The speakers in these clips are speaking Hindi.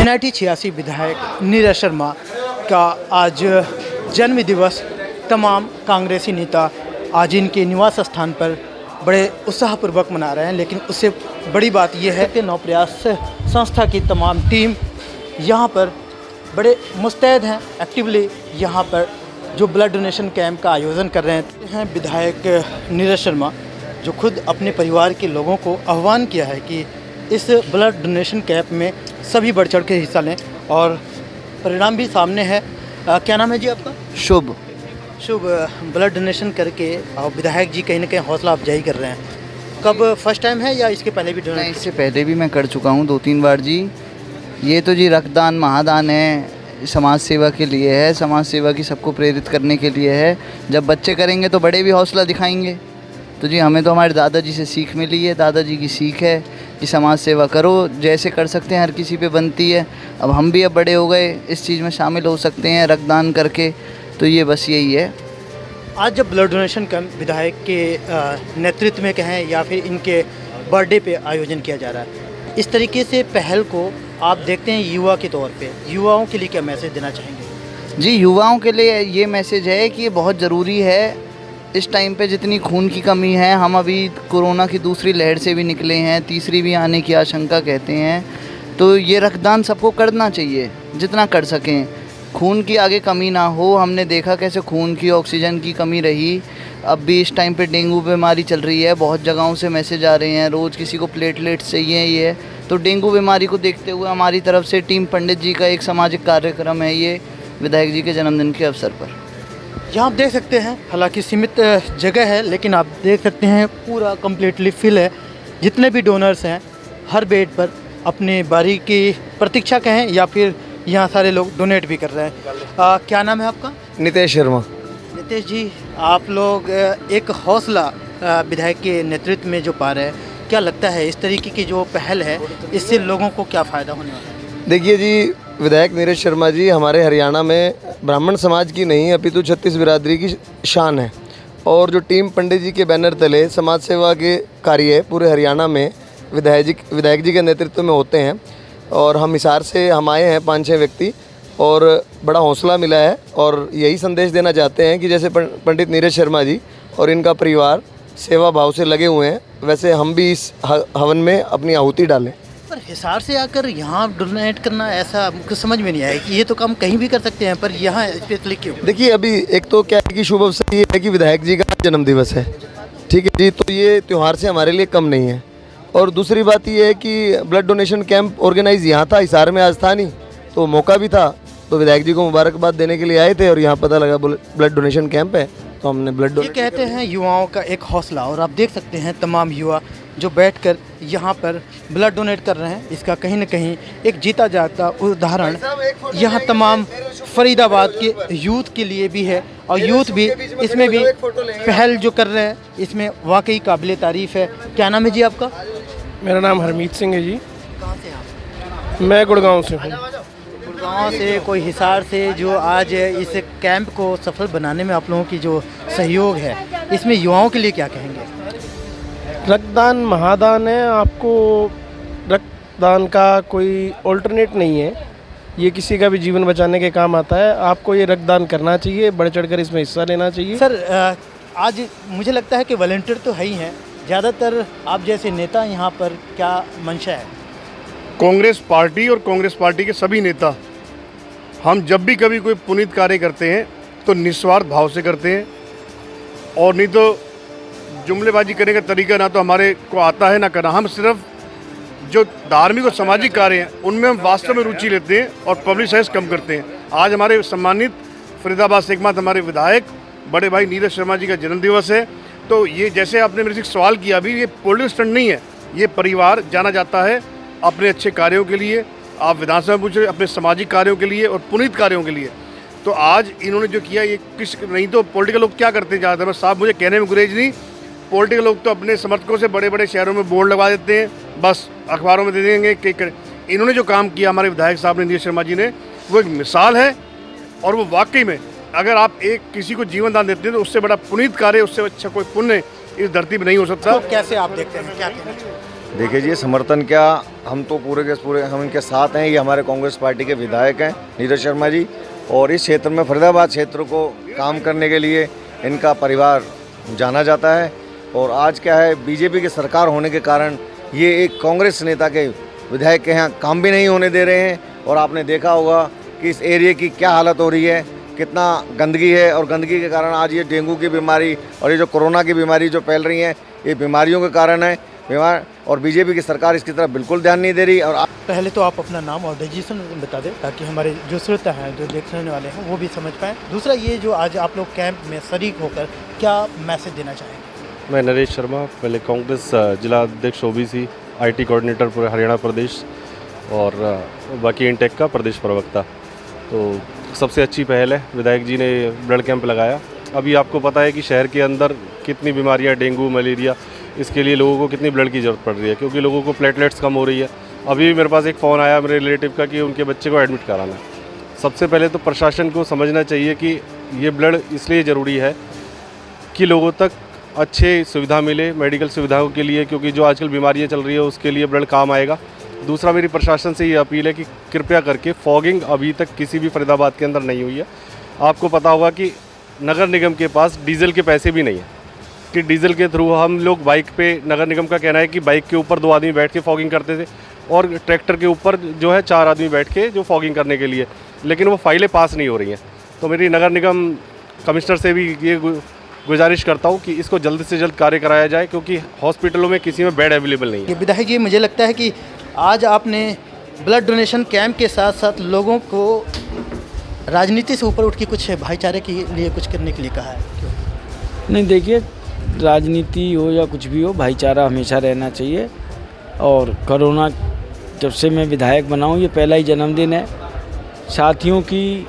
1986 विधायक नीरज शर्मा का आज जन्म दिवस तमाम कांग्रेसी नेता आज इनके निवास स्थान पर बड़े उत्साहपूर्वक मना रहे हैं। लेकिन उससे बड़ी बात यह है कि नवप्रयास संस्था की तमाम टीम यहाँ पर बड़े मुस्तैद हैं, एक्टिवली यहाँ पर जो ब्लड डोनेशन कैंप का आयोजन कर रहे हैं। विधायक नीरज शर्मा जो खुद अपने परिवार के लोगों को आह्वान किया है कि इस ब्लड डोनेशन कैंप में सभी बढ़ चढ़ के हिस्सा लें और परिणाम भी सामने है। क्या नाम है जी आपका? शुभ। ब्लड डोनेशन करके और विधायक जी कहीं ना कहीं हौसला अफजाई कर रहे हैं। कब फर्स्ट टाइम है या इसके पहले भी डोनेट? नहीं, इससे पहले भी मैं कर चुका हूँ 2-3 बार जी। ये तो जी रक्तदान महादान है, समाज सेवा के लिए है, समाज सेवा की सबको प्रेरित करने के लिए है। जब बच्चे करेंगे तो बड़े भी हौसला दिखाएंगे। तो जी हमें तो हमारे दादाजी से सीख मिली है, दादाजी की सीख है कि समाज सेवा करो, जैसे कर सकते हैं हर किसी पे बनती है। अब हम भी अब बड़े हो गए, इस चीज़ में शामिल हो सकते हैं रक्तदान करके। तो ये बस यही है। आज जब ब्लड डोनेशन कैंप विधायक के नेतृत्व में कहें या फिर इनके बर्थडे पे आयोजन किया जा रहा है, इस तरीके से पहल को आप देखते हैं युवा के तौर पे, युवाओं के लिए क्या मैसेज देना चाहेंगे? जी युवाओं के लिए ये मैसेज है कि ये बहुत ज़रूरी है। इस टाइम पे जितनी खून की कमी है, हम अभी कोरोना की दूसरी लहर से भी निकले हैं, तीसरी भी आने की आशंका कहते हैं। तो ये रक्तदान सबको करना चाहिए जितना कर सकें, खून की आगे कमी ना हो। हमने देखा कैसे खून की, ऑक्सीजन की कमी रही। अब भी इस टाइम पे डेंगू बीमारी चल रही है, बहुत जगहों से मैसेज आ रहे हैं, रोज़ किसी को प्लेटलेट्स चाहिए। ये तो डेंगू बीमारी को देखते हुए हमारी तरफ से टीम पंडित जी का एक सामाजिक कार्यक्रम है ये विधायक जी के जन्मदिन के अवसर पर। यहाँ आप देख सकते हैं, हालांकि सीमित जगह है लेकिन आप देख सकते हैं पूरा कम्प्लीटली फिल है। जितने भी डोनर्स हैं हर बेड पर अपनी बारी की प्रतीक्षा कहें या फिर यहाँ सारे लोग डोनेट भी कर रहे हैं। क्या नाम है आपका? नितेश शर्मा। नितेश जी, आप लोग एक हौसला विधायक के नेतृत्व में जो पा रहे हैं, क्या लगता है इस तरीके की जो पहल है इससे लोगों को क्या फ़ायदा होने वाला है? देखिए जी, विधायक नीरज शर्मा जी हमारे हरियाणा में ब्राह्मण समाज की नहीं अपितु 36 बिरादरी की शान है। और जो टीम पंडित जी के बैनर तले समाज सेवा के कार्य पूरे हरियाणा में विधायक जी के नेतृत्व में होते हैं। और हम हिसार से हम आए हैं 5-6 व्यक्ति और बड़ा हौसला मिला है। और यही संदेश देना चाहते हैं कि जैसे पंडित नीरज शर्मा जी और इनका परिवार सेवा भाव से लगे हुए हैं, वैसे हम भी इस हवन में अपनी आहुति डालें। पर हिसार से आकर यहाँ डोनेट करना, ऐसा मुझको समझ में नहीं आया कि ये तो काम कहीं भी कर सकते हैं पर यहाँ स्पेशली क्यों? देखिए, अभी एक तो क्या है कि शुभ अवसर ये है कि विधायक जी का जन्मदिवस है, ठीक है जी, तो ये त्यौहार से हमारे लिए कम नहीं है। और दूसरी बात ये है कि ब्लड डोनेशन कैंप ऑर्गेनाइज यहाँ था, हिसार में आज था नहीं, तो मौका भी था, तो विधायक जी को मुबारकबाद देने के लिए आए थे और यहाँ पता लगा ब्लड डोनेशन कैंप है तो हमने ब्लड डोनेट। ये कहते हैं युवाओं का एक हौसला, और आप देख सकते हैं तमाम युवा जो बैठकर यहाँ पर ब्लड डोनेट कर रहे हैं। इसका कहीं ना कहीं एक जीता जागता उदाहरण यहाँ तमाम फरीदाबाद के यूथ के लिए भी है और यूथ भी इसमें भी पहल जो कर रहे हैं इसमें वाकई काबिल तारीफ़ है। क्या नाम है जी आपका? मेरा नाम हरमीत सिंह है जी। कहाँ से आप? मैं गुड़गांव से हूँ। गुड़गांव से, कोई हिसार से, जो आज इस कैंप को सफल बनाने में आप लोगों की जो सहयोग है, इसमें युवाओं के लिए क्या कहेंगे? रक्तदान महादान है। आपको रक्तदान का कोई ऑल्टरनेट नहीं है, ये किसी का भी जीवन बचाने के काम आता है। आपको ये रक्तदान करना चाहिए, बढ़ चढ़कर इसमें हिस्सा लेना चाहिए। सर, आज मुझे लगता है कि वॉलंटियर तो है ही हैं, ज़्यादातर आप जैसे नेता यहाँ पर क्या मंशा है? कांग्रेस पार्टी और कांग्रेस पार्टी के सभी नेता, हम जब भी कभी कोई पुनीत कार्य करते हैं तो निस्वार्थ भाव से करते हैं, और नहीं तो जुमलेबाजी करने का तरीका ना तो हमारे को आता है ना करना। हम सिर्फ जो धार्मिक और सामाजिक कार्य हैं उनमें हम वास्तव में रुचि लेते हैं और पब्लिसाइज कम करते हैं। आज हमारे सम्मानित फरीदाबाद से एकमात्र हमारे विधायक बड़े भाई नीरज शर्मा जी का जन्मदिवस है, तो ये जैसे आपने मेरे से सवाल किया अभी, ये पॉलिटिकल स्टंट नहीं है, ये परिवार जाना जाता है अपने अच्छे कार्यों के लिए। आप विधानसभा में पूछ रहे अपने सामाजिक कार्यों के लिए और पुनीत कार्यों के लिए। तो आज इन्होंने जो किया, ये किस नहीं तो पॉलिटिकल लोग क्या करते हैं ज़्यादातर, साहब मुझे कहने में गुरेज नहीं, पॉलिटिकल लोग तो अपने समर्थकों से बड़े बड़े शहरों में बोर्ड लगवा देते हैं, बस अखबारों में दे देंगे कि इन्होंने जो काम किया हमारे विधायक साहब ने, नीरज शर्मा जी ने, वो एक मिसाल है। और वो वाकई में अगर आप एक किसी को जीवन दान देते हैं तो उससे बड़ा पुनीत कार्य, उससे अच्छा कोई पुण्य इस धरती पर नहीं हो सकता। तो कैसे आप देखते हैं, क्या कहना चाहिए? देखिए जी, समर्थन क्या, हम तो पूरे के पूरे हम इनके साथ हैं। ये हमारे कांग्रेस पार्टी के विधायक हैं नीरज शर्मा जी, और इस क्षेत्र में फरीदाबाद क्षेत्र को काम करने के लिए इनका परिवार जाना जाता है। और आज क्या है, बीजेपी की सरकार होने के कारण ये एक कांग्रेस नेता के विधायक के यहाँ काम भी नहीं होने दे रहे हैं। और आपने देखा होगा कि इस एरिया की क्या हालत हो रही है, कितना गंदगी है, और गंदगी के कारण आज ये डेंगू की बीमारी और ये जो कोरोना की बीमारी जो फैल रही है, ये बीमारियों के कारण है बीमार। और बीजेपी की सरकार इसकी तरफ बिल्कुल ध्यान नहीं दे रही। और पहले तो आप अपना नाम और रजिस्ट्रेशन बता दें ताकि हमारे जो श्रोता हैं, जो देखने वाले हैं, वो भी समझ पाएँ। दूसरा, ये जो आज आप लोग कैंप में शरीक होकर क्या मैसेज देना चाहेंगे? मैं नरेश शर्मा, पहले कांग्रेस जिला अध्यक्ष ओबीसी IT कोऑर्डिनेटर पूरे हरियाणा प्रदेश, और बाकी इंटेक का प्रदेश प्रवक्ता। तो सबसे अच्छी पहल है, विधायक जी ने ब्लड कैंप लगाया। अभी आपको पता है कि शहर के अंदर कितनी बीमारियां, डेंगू, मलेरिया, इसके लिए लोगों को कितनी ब्लड की ज़रूरत पड़ रही है, क्योंकि लोगों को प्लेटलेट्स कम हो रही है। अभी मेरे पास एक फ़ोन आया मेरे रिलेटिव का कि उनके बच्चे को एडमिट कराना है। सबसे पहले तो प्रशासन को समझना चाहिए कि ये ब्लड इसलिए ज़रूरी है कि लोगों तक अच्छे सुविधा मिले मेडिकल सुविधाओं के लिए, क्योंकि जो आजकल बीमारियां चल रही है उसके लिए ब्लड काम आएगा। दूसरा, मेरी प्रशासन से ये अपील है कि कृपया करके फॉगिंग अभी तक किसी भी फरीदाबाद के अंदर नहीं हुई है। आपको पता होगा कि नगर निगम के पास डीजल के पैसे भी नहीं है कि डीजल के थ्रू हम लोग बाइक पे, नगर निगम का कहना है कि बाइक के ऊपर 2 आदमी बैठ के फॉगिंग करते थे, और ट्रैक्टर के ऊपर जो है 4 आदमी बैठ के जो फॉगिंग करने के लिए, लेकिन वो फाइलें पास नहीं हो रही हैं। तो मेरी नगर निगम कमिश्नर से भी ये गुजारिश करता हूँ कि इसको जल्द से जल्द कार्य कराया जाए, क्योंकि हॉस्पिटलों में किसी में बेड अवेलेबल नहीं है। ये विधायक जी, मुझे लगता है कि आज आपने ब्लड डोनेशन कैंप के साथ साथ लोगों को राजनीति से ऊपर उठ के कुछ भाईचारे के लिए कुछ करने के लिए कहा है। नहीं, देखिए, राजनीति हो या कुछ भी हो, भाईचारा हमेशा रहना चाहिए। और कोरोना जब से मैं विधायक बना हूँ, ये पहला ही जन्मदिन है। साथियों की,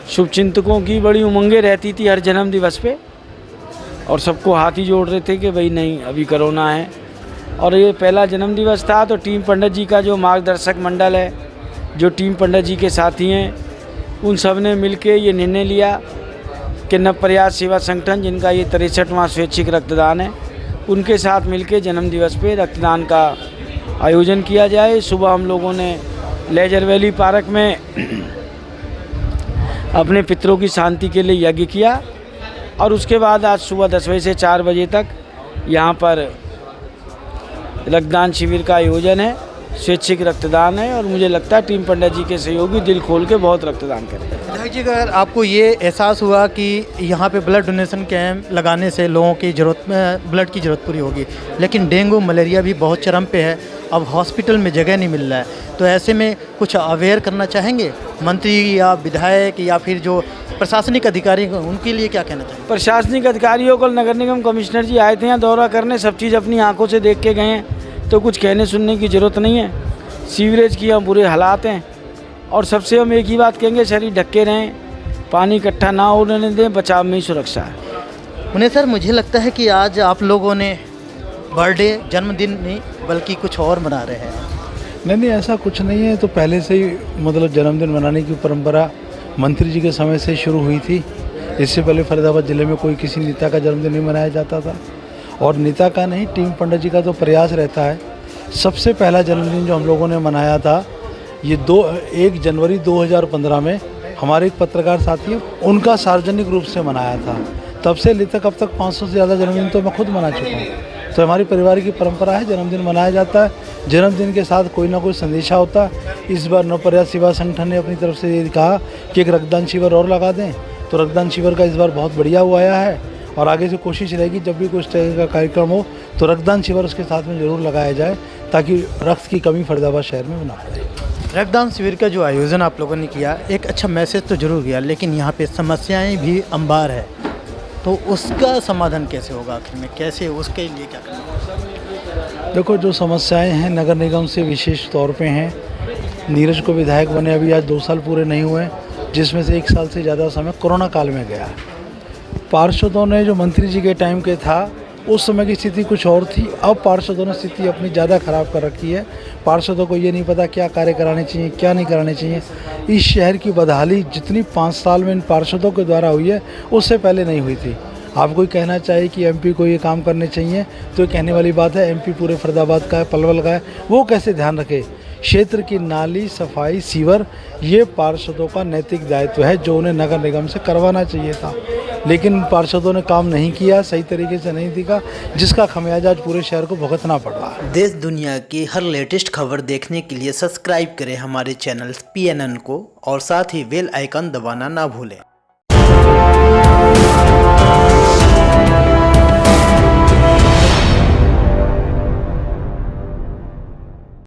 शुभचिंतकों की बड़ी उमंगें रहती थी हर जन्म दिवस पे, और सबको हाथ ही जोड़ रहे थे कि भाई नहीं, अभी कोरोना है। और ये पहला जन्मदिवस था, तो टीम पंडित जी का जो मार्गदर्शक मंडल है, जो टीम पंडित जी के साथी हैं, उन सब ने मिलके ये निर्णय लिया कि नवप्रयास सेवा संगठन, जिनका ये 63वां स्वैच्छिक रक्तदान है, उनके साथ मिलके जन्मदिवस पे रक्तदान का आयोजन किया जाए। सुबह हम लोगों ने लेजर वैली पार्क में अपने पितरों की शांति के लिए यज्ञ किया, और उसके बाद आज सुबह 10 बजे से 4 बजे तक यहाँ पर रक्तदान शिविर का आयोजन है। स्वैच्छिक रक्तदान है, और मुझे लगता है टीम पंडित जी के सहयोगी दिल खोल के बहुत रक्तदान करेंगे। विधायक जी, अगर आपको ये एहसास हुआ कि यहाँ पे ब्लड डोनेशन कैंप लगाने से लोगों की ब्लड की ज़रूरत पूरी होगी, लेकिन डेंगू मलेरिया भी बहुत चरम पे है, अब हॉस्पिटल में जगह नहीं मिल रहा है, तो ऐसे में कुछ अवेयर करना चाहेंगे मंत्री या विधायक या फिर जो प्रशासनिक अधिकारी हैं, उनके लिए क्या कहना चाहिए? प्रशासनिक अधिकारियों को नगर निगम कमिश्नर जी आए थे यहाँ दौरा करने, सब चीज़ अपनी आंखों से देख के गए हैं, तो कुछ कहने सुनने की ज़रूरत नहीं है। सीवरेज की यहाँ बुरे हालात हैं, और सबसे हम एक ही बात कहेंगे, शरीर ढके रहें, पानी इकट्ठा ना होने दें, बचाव में ही सुरक्षा है। उन्हें सर, मुझे लगता है कि आज आप लोगों ने बर्थडे, जन्मदिन नहीं बल्कि कुछ और मना रहे हैं। नहीं, ऐसा कुछ नहीं है। तो पहले से ही मतलब जन्मदिन मनाने की परंपरा मंत्री जी के समय से शुरू हुई थी। इससे पहले फरीदाबाद ज़िले में कोई किसी नेता का जन्मदिन नहीं मनाया जाता था, और नेता का नहीं, टीम पंडित जी का तो प्रयास रहता है। सबसे पहला जन्मदिन जो हम लोगों ने मनाया था, ये 1 जनवरी 2015 में हमारे एक पत्रकार साथी हैं, उनका सार्वजनिक रूप से मनाया था। तब से लेकर अब तक 500 से ज़्यादा जन्मदिन तो मैं खुद मना चुका हूँ। तो हमारी परिवार की परंपरा है, जन्मदिन मनाया जाता है। जन्मदिन के साथ कोई ना कोई संदेशा होता है। इस बार नवप्रयास सेवा संगठन ने अपनी तरफ से ये कहा कि एक रक्तदान शिविर और लगा दें, तो रक्तदान शिविर का इस बार बहुत बढ़िया हुआ है, और आगे से कोशिश रहेगी जब भी कुछ तरह का कार्यक्रम हो तो रक्तदान शिविर उसके साथ में ज़रूर लगाया जाए, ताकि रक्त की कमी फरीदाबाद शहर में ना पड़े। रक्तदान शिविर का जो आयोजन आप लोगों ने किया, एक अच्छा मैसेज तो जरूर गया, लेकिन यहाँ पे समस्याएं भी अंबार है, तो उसका समाधान कैसे होगा आखिर में, कैसे, उसके लिए क्या करना? देखो, जो समस्याएं हैं नगर निगम से विशेष तौर पे हैं। नीरज को विधायक बने अभी आज 2 साल पूरे नहीं हुए, जिसमें से 1 साल से ज़्यादा समय कोरोना काल में गया। पार्षदों ने जो मंत्री जी के टाइम के था, उस समय की स्थिति कुछ और थी। अब पार्षदों ने स्थिति अपनी ज़्यादा ख़राब कर रखी है। पार्षदों को ये नहीं पता क्या कार्य कराने चाहिए, क्या नहीं कराने चाहिए। इस शहर की बदहाली जितनी 5 साल में इन पार्षदों के द्वारा हुई है, उससे पहले नहीं हुई थी। आप कोई कहना चाहे कि एमपी को ये काम करने चाहिए तो ये कहने वाली बात है। एमपी पूरे फरीदाबाद का है, पलवल का है, वो कैसे ध्यान रखे। क्षेत्र की नाली सफाई सीवर ये पार्षदों का नैतिक दायित्व है जो उन्हें नगर निगम से करवाना चाहिए था, लेकिन पार्षदों ने काम नहीं किया, सही तरीके से नहीं दिखा, जिसका खमियाजा आज पूरे शहर को भुगतना पड़ रहा है। देश दुनिया की हर लेटेस्ट खबर देखने के लिए सब्सक्राइब करें हमारे चैनल PNN को और साथ ही बेल आइकन दबाना ना भूलें।